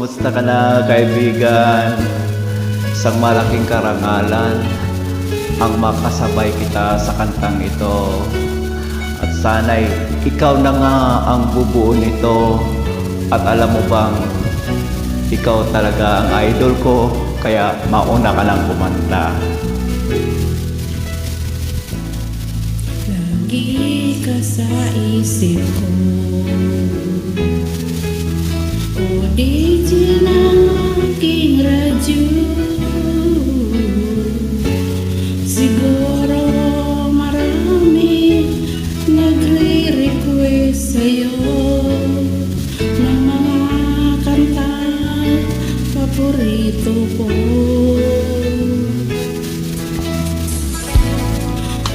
kumusta ka na kaibigan? Isang malaking karangalan ang makasabay kita sa kantang ito. At sana'y ikaw na nga ang bubuo nito. At alam mo bang ikaw talaga ang idol ko, kaya mauna ka lang kumanta. Lagi ka sa isip ko, o DJ ng aking radyo. Siguro marami nagre-request sa'yo ng mga kanta paborito ko.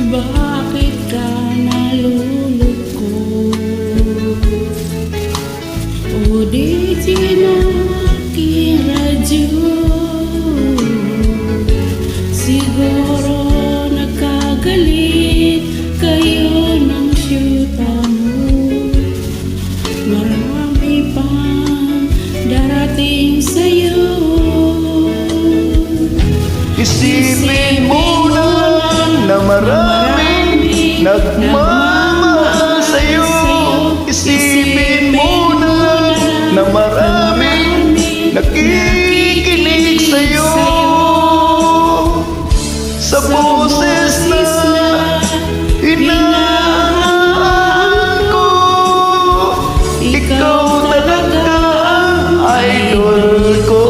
Bakit ka naluloko? O DJ ng aking radyo. Siguro nagkagalit kayo ng syuta mo. Marami pang darating sa'yo. Isipin mo na na maraming nagmamahal sa'yo. Isipin mo na na maraming nakikinig sa'yo. Sa boses na hinahangaan ko, ikaw talaga ang idol ko.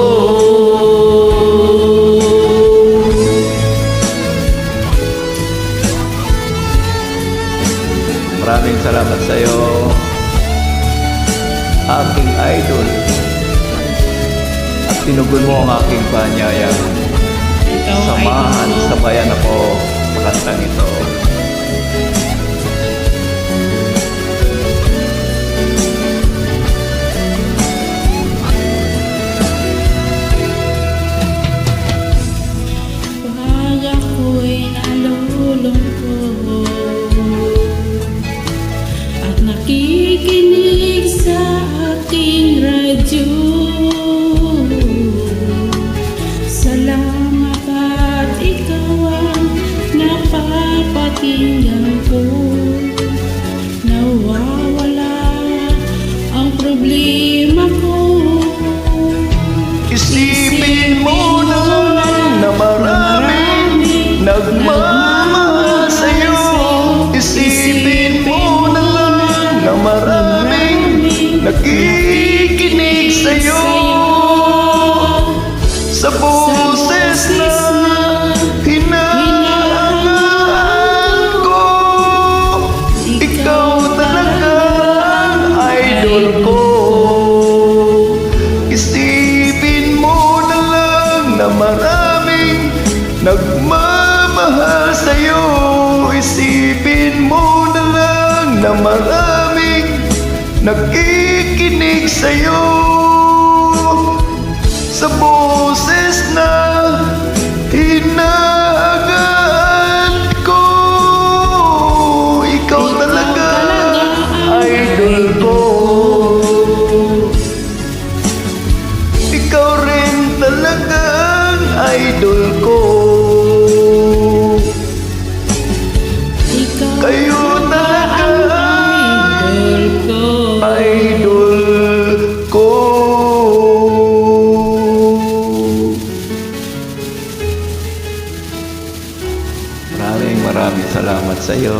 Maraming salamat sa iyo, aking idol. At tinugon mo ang aking panyaya. Samahan, sabayan ako sa kantang ito. Pag ako'y nalulungkot at nakikinig sa aking radyo, salamat at ikaw ang napapakinggan ko. Nawawala ang problema ko. Isipin mo na na maraming nagmamahal sa'yo. Isipin mo na na maraming nakikinig sa'yo. Sa boses na hinahangaan ko, ikaw talaga ang idol ko. Isipin mo na lang na maraming nagmamahal sa'yo. Isipin mo na lang na maraming nakikinig sa'yo. Sa boses na hinahangaan ko, ikaw talaga idol ko. Ikaw rin talaga ang idol ko. Ikaw Kayo talaga ang idol ko. idol ko. Maraming salamat sa iyo.